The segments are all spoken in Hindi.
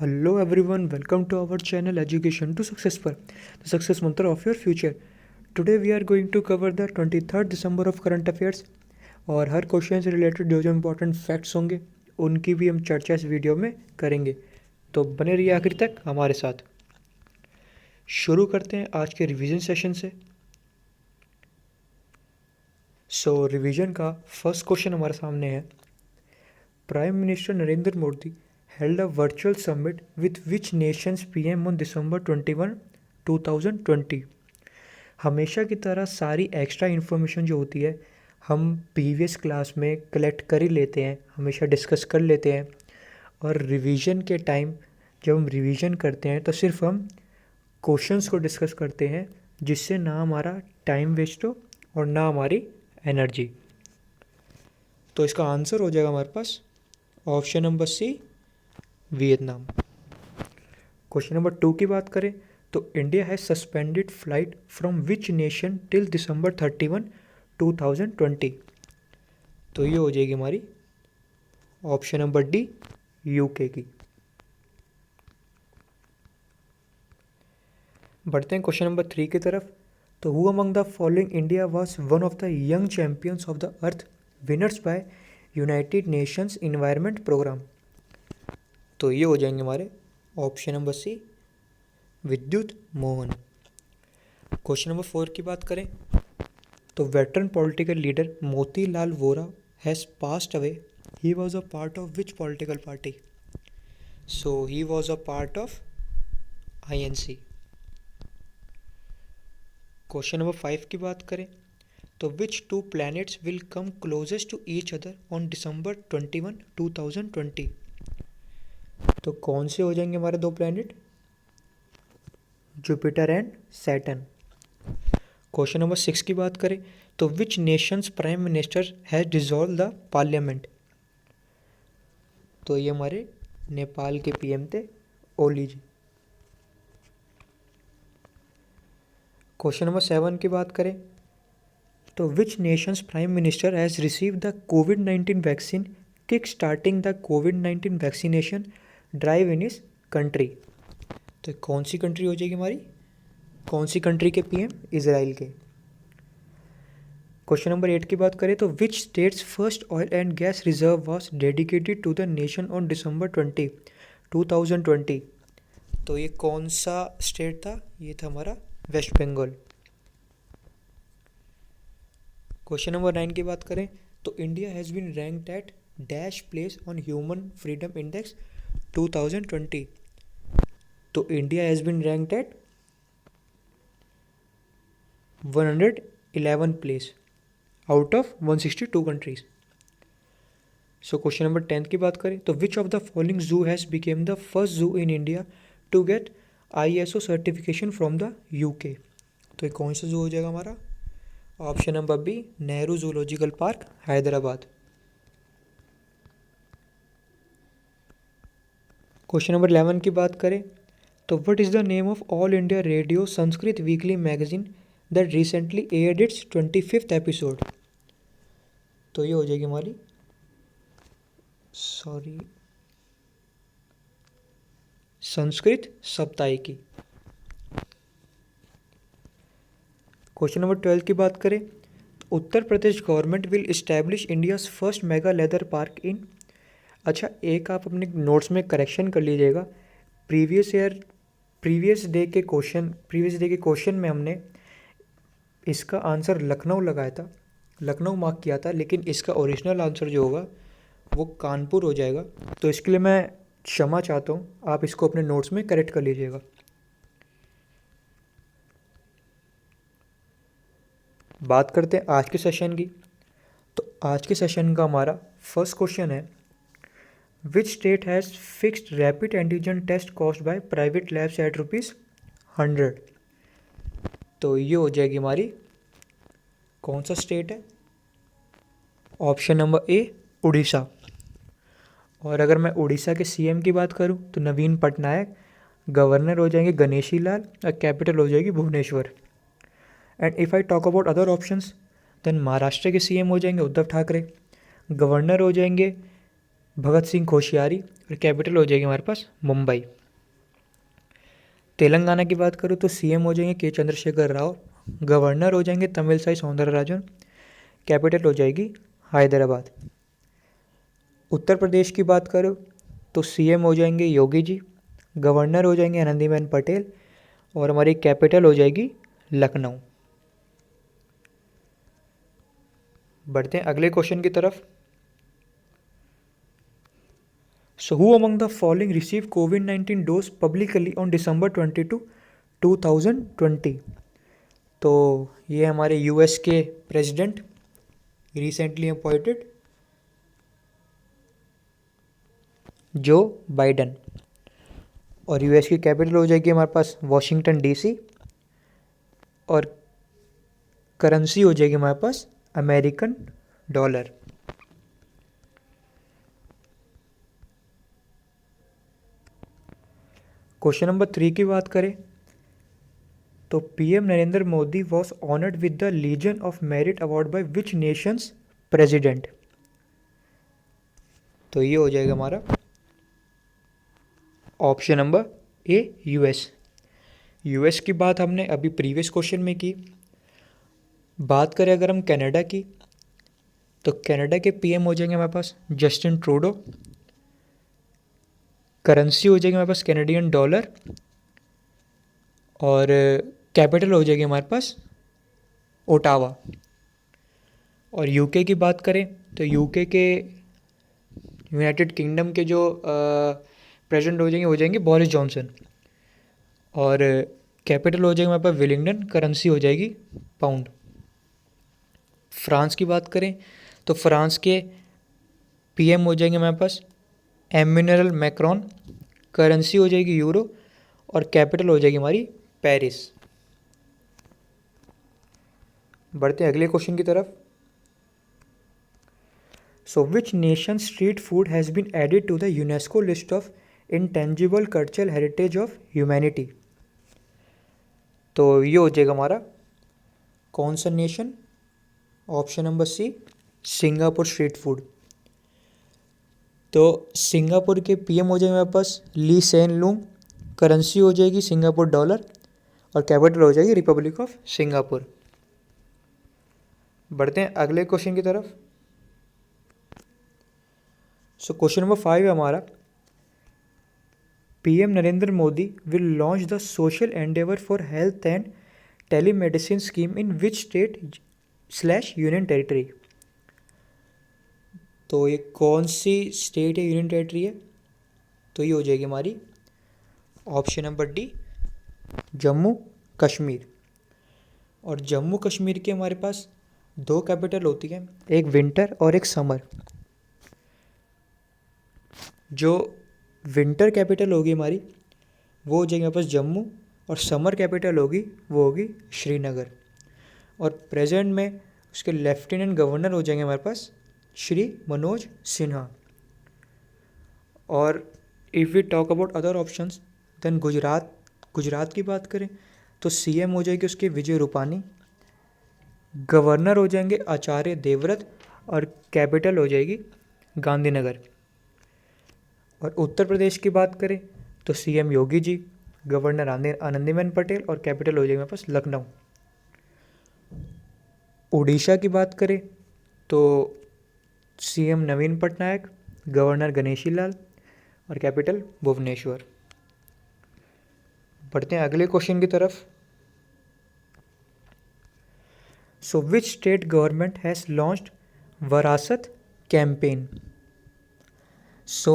Hello everyone, welcome to our channel Education to Success पर the success mantra of your future. Today we are going to cover the 23rd December of current affairs और हर क्वेश्चन से रिलेटेड जो जो इम्पोर्टेंट फैक्ट्स होंगे उनकी भी हम चर्चा इस वीडियो में करेंगे, तो बने रहिए आखिर तक हमारे साथ। शुरू करते हैं आज के रिवीजन सेशन से। रिवीजन का फर्स्ट क्वेश्चन हमारे सामने है, prime minister Narendra Modi held a virtual summit with which nation's PM on December 21, 2020। हमेशा की तरह सारी एक्स्ट्रा इन्फॉर्मेशन जो होती है हम प्रीवियस क्लास में कलेक्ट कर ही लेते हैं, हमेशा डिस्कस कर लेते हैं, और रिवीजन के टाइम जब हम रिवीजन करते हैं तो सिर्फ हम क्वेश्चंस को डिस्कस करते हैं, जिससे ना हमारा टाइम वेस्ट हो और ना हमारी एनर्जी। तो इसका आंसर हो जाएगा हमारे पास option number C, Vietnam. Question number 2 की बात करें तो India has suspended flight from which nation till December 31, 2020। तो ये हो जाएगी हमारी ऑप्शन नंबर डी, यूके की। बढ़ते हैं क्वेश्चन नंबर 3 की तरफ। तो who among the following India was one of the young champions of the earth winners by United Nations environment programme. तो ये हो जाएंगे हमारे ऑप्शन नंबर सी, विद्युत मोहन। क्वेश्चन नंबर 4 की बात करें तो veteran political leader Motilal Vora has passed away, he was a part of which political party. So he was a part of INC। Question number 5 की बात करें तो which two planets will come closest to each other on December 21, 2020। तो कौन से हो जाएंगे हमारे दो planet, Jupiter and Saturn. Question number 6 की बात करें तो which nation's prime minister has dissolve the parliament. तो ये हमारे नेपाल के PM थे, ओली जी। क्वेश्चन नंबर 7 की बात करें तो which nation's prime minister has receive the covid vaccine kick starting the covid vaccination drive इन इस कंट्री। तो कौन सी कंट्री हो जाएगी हमारी, कौन सी कंट्री के PM, इजराइल के। क्वेश्चन नंबर 8 की बात करें तो which states first oil and gas reserve was dedicated to the nation on December 20, 2020। तो ये कौन सा स्टेट था, ये था हमारा वेस्ट बंगाल। क्वेश्चन नंबर 9 की बात करें तो India has been ranked at dash place on human freedom index 2020। तो India has been ranked at 111 place out of 162 countries. So question number 10 की बात करें तो which of the following zoo has become the first zoo in India to get ISO certification from the UK। तो ये कौन सा जू हो जाएगा हमारा, option number B, Nehru zoological park, Hyderabad. Question number 11 की बात करें तो what is the name of all India radio Sanskrit weekly magazine that recently aired it's 25th episode. तो ये हो जाएगी हमारी संस्कृत साप्ताहिकी। क्वेश्चन नंबर 12 की बात करें तो Uttar Pradesh government will establish India's first mega leather park in. अच्छा, एक आप अपने नोट्स में करेक्शन कर लीजिएगा, प्रीवियस डे के क्वेश्चन में हमने इसका आंसर लखनऊ लगाया था, लखनऊ मार्क किया था, लेकिन इसका ओरिजिनल आंसर जो होगा वो कानपुर हो जाएगा। तो इसके लिए मैं क्षमा चाहता हूँ, आप इसको अपने नोट्स में करेक्ट कर लीजिएगा। बात करते हैं आज के सेशन की। तो आज के सेशन का हमारा फर्स्ट क्वेश्चन है, which state has fixed rapid antigen test cost by private labs at ₹100। तो ये हो जाएगी हमारी कौन सा स्टेट है, ऑप्शन नंबर ए, उड़ीसा। और अगर मैं उड़ीसा के CM की बात करूं तो नवीन पटनायक, गवर्नर हो जाएंगे गणेशी लाल और कैपिटल हो जाएगी Bhubaneswar. And if I talk about other options then Maharashtra के CM हो जाएंगे उद्धव ठाकरे, गवर्नर हो जाएंगे भगत सिंह कोश्यारी, और कैपिटल हो जाएगी हमारे पास मुंबई। तेलंगाना की बात करूँ तो सीएम हो जाएंगे के चंद्रशेखर राव, गवर्नर हो जाएंगे तमिलसाई सौंदरराजन, कैपिटल हो जाएगी हैदराबाद। उत्तर प्रदेश की बात करूँ तो सीएम हो जाएंगे योगी जी, गवर्नर हो जाएंगे आनंदीबेन पटेल, और हमारी कैपिटल हो जाएगी लखनऊ। बढ़ते हैं अगले क्वेश्चन की तरफ। So who among the following received COVID-19 dose publicly on December 22, 2020? तो ये हमारे यूएस के president recently appointed Joe Biden, और यूएस की कैपिटल हो जाएगी हमारे पास वॉशिंगटन डीसी, और करेंसी हो जाएगी हमारे पास अमेरिकन डॉलर। क्वेश्चन नंबर 3 की बात करें तो PM Narendra Modi was honoured with the Legion of Merit award by which nations president? तो ये हो जाएगा हमारा option number A US. US की बात हमने अभी प्रीवियस क्वेश्चन में की। बात करें अगर हम कनाडा की तो कनाडा के पीएम हो जाएंगे हमारे पास जस्टिन ट्रूडो, करेंसी हो जाएगी हमारे पास कैनेडियन डॉलर, और कैपिटल हो जाएगी हमारे पास ओटावा। और यूके की बात करें तो यूके के यूनाइटेड किंगडम के जो प्रेसिडेंट हो जाएंगे बोरिस जॉनसन, और कैपिटल हो जाएगी हमारे पास विलिंगडन, करेंसी हो जाएगी पाउंड। फ्रांस की बात करें तो फ्रांस के पीएम हो जाएंगे हमारे पास एम्मेनुएल मैक्रोन, करेंसी हो जाएगी यूरो, और कैपिटल हो जाएगी हमारी पेरिस। बढ़ते हैं अगले क्वेश्चन की तरफ। So which nation street food has been added to the UNESCO list of intangible cultural heritage of humanity? तो ये हो जाएगा हमारा कौन सा nation? Option number C Singapore street food. तो सिंगापुर के पीएम हो जाएंगे हमारे पास ली सेन लूंग, करेंसी हो जाएगी सिंगापुर डॉलर, और कैपिटल हो जाएगी रिपब्लिक ऑफ सिंगापुर। बढ़ते हैं अगले क्वेश्चन की तरफ। सो क्वेश्चन नंबर 5 है हमारा, PM Narendra Modi will launch the social Endeavour for health and telemedicine scheme in which state / union territory? तो ये कौन सी स्टेट या यूनियन टेरिटरी है? तो ये हो जाएगी हमारी option number D Jammu Kashmir. और जम्मू कश्मीर के हमारे पास 2 कैपिटल होती हैं, एक विंटर और एक समर। जो विंटर कैपिटल होगी हमारी वो हो जाएगी हमारे पास जम्मू, और समर कैपिटल होगी वो होगी श्रीनगर। और प्रेजेंट में उसके लेफ्टिनेंट गवर्नर हो जाएंगे हमारे पास श्री मनोज सिन्हा। और if we talk about other options then Gujarat की बात करें तो सीएम हो जाएगी उसके विजय रूपानी, गवर्नर हो जाएंगे आचार्य देवव्रत, और कैपिटल हो जाएगी गांधीनगर। और उत्तर प्रदेश की बात करें तो सीएम योगी जी, गवर्नर आनंदीबेन पटेल, और कैपिटल हो जाएगी हमारे पास लखनऊ। उड़ीसा की बात करें तो सीएम नवीन पटनायक, गवर्नर गणेशी लाल, और कैपिटल भुवनेश्वर। बढ़ते हैं अगले क्वेश्चन की तरफ। So which state government has launched Varasat campaign? So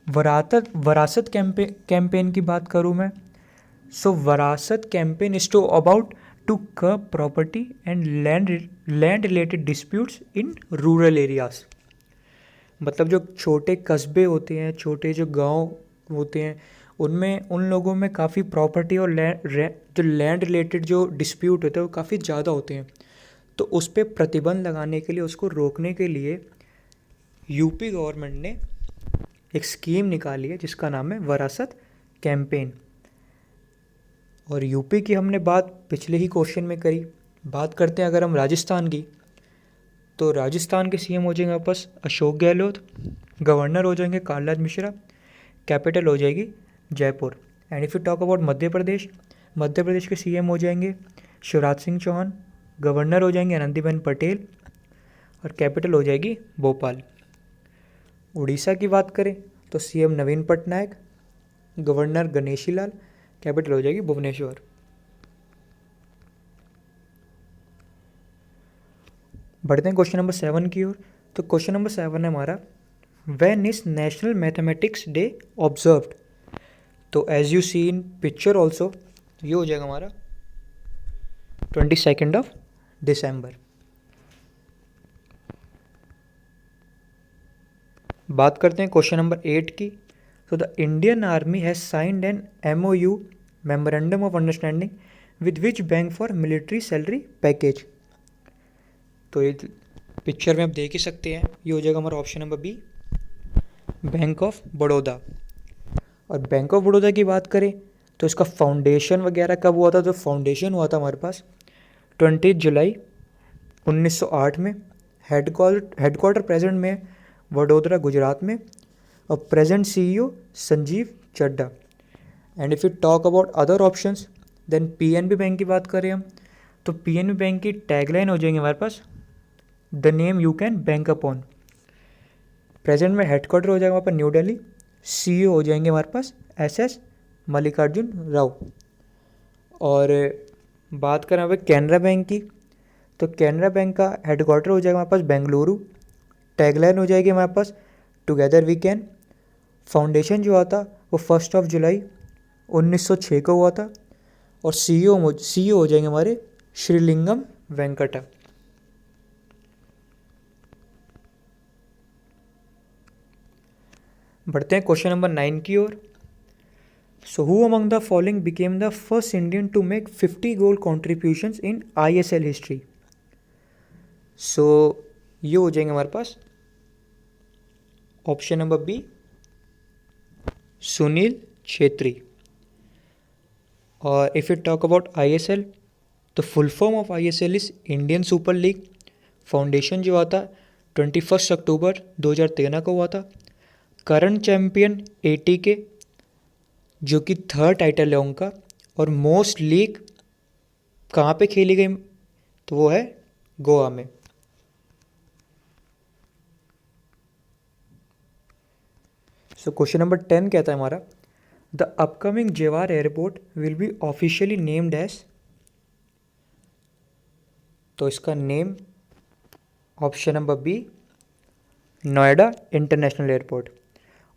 Varasat campaign की बात करूँ मैं, so Varasat campaign is to about to curb property and land related disputes in rural areas. मतलब जो छोटे कस्बे होते हैं, छोटे जो गांव होते हैं, उनमें उन लोगों में काफ़ी प्रॉपर्टी और जो लैंड रिलेटेड जो डिस्प्यूट होते हैं वो काफ़ी ज़्यादा होते हैं। तो उस पर प्रतिबंध लगाने के लिए, उसको रोकने के लिए यूपी गवर्नमेंट ने एक स्कीम निकाली है जिसका नाम है वरासत कैंपेन। और यूपी की हमने बात पिछले ही क्वेश्चन में करी। बात करते हैं अगर हम राजस्थान की, तो राजस्थान के सीएम हो जाएंगे वापस अशोक गहलोत, गवर्नर हो जाएंगे कालराज मिश्रा, कैपिटल हो जाएगी Jaipur. And if you talk about Madhya Pradesh, Madhya Pradesh के सीएम हो जाएंगे शिवराज सिंह चौहान, गवर्नर हो जाएंगे आनंदीबेन पटेल और कैपिटल हो जाएगी भोपाल। उड़ीसा की बात करें तो सीएम नवीन पटनायक, गवर्नर गणेशी लाल, कैपिटल हो जाएगी भुवनेश्वर। बढ़ते हैं क्वेश्चन नंबर 7 की ओर। तो क्वेश्चन नंबर 7 है हमारा, when is national mathematics day observed. तो as you see in picture also, ये हो जाएगा हमारा 22 दिसंबर। बात करते हैं क्वेश्चन नंबर 8 की। तो the Indian army has signed an MOU, memorandum of understanding, with which bank for military salary package. तो ये पिक्चर में आप देख ही सकते हैं, ये हो जाएगा हमारा option number B, bank of Baroda. और बैंक ऑफ बड़ौदा की बात करें तो इसका फाउंडेशन वगैरह कब हुआ था। तो फाउंडेशन हुआ था हमारे पास 20 जुलाई 1908 में। हेडक्वार्टर प्रेजेंट में वडोदरा गुजरात में, और present CEO Sanjeev Chadha. And if you talk about other options, then PNB bank की बात करें हम, तो PNB बैंक की टैगलाइन हो जाएंगे हमारे पास, the name you can bank upon. Present में हेडक्वार्टर हो जाएगा वहाँ पर न्यू दिल्ली, CEO हो जाएंगे हमारे पास SS मल्लिकार्जुन राव। और बात करें अब कैनरा बैंक की, तो कैनरा बैंक का हेडक्वार्टर हो जाएगा हमारे पास बेंगलुरु, टैगलाइन हो जाएगी हमारे पास टुगेदर वी कैन। फाउंडेशन जो आता वो 1 जुलाई 1906 को हुआ था, और CEO हो जाएंगे हमारे श्रीलिंगम वेंकटा। बढ़ते हैं क्वेश्चन नंबर 9 की ओर। So who among the following became the first Indian to make 50 goal contributions in ISL history. So ये हो जाएंगे हमारे पास option number B, Sunil Chhetri. और if you talk about ISL, तो full form of ISL is Indian super league. Foundation जो आता 21 अक्टूबर 2013 को हुआ था। करंट चैम्पियन ATK, जो कि 3rd टाइटल है उनका। और मोस्ट लीग कहाँ पे खेली गई, तो वो है गोवा में। सो क्वेश्चन नंबर 10 कहता है हमारा, the upcoming Jewar airport will be officially named as. तो इसका name option number B, Noida international airport.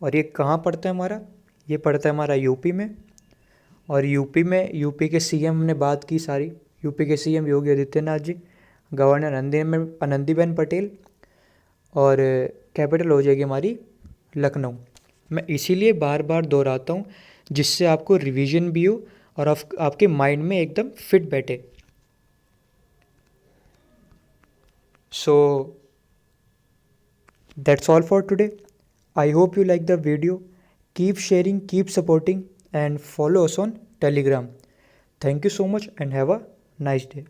और ये कहाँ पड़ता है हमारा, ये पड़ता है हमारा यूपी में। और यूपी के CM हमने बात की सारी, यूपी के CM योगी आदित्यनाथ जी, गवर्नर आनंदीबेन पटेल, और कैपिटल हो जाएगी हमारी लखनऊ। मैं इसीलिए बार बार दोहराता हूँ, जिससे आपको रिवीजन भी हो और आपके माइंड में एकदम फिट बैठे। So that's all for today. I hope you like the video. Keep sharing, keep supporting, and follow us on Telegram. Thank you so much and have a nice day.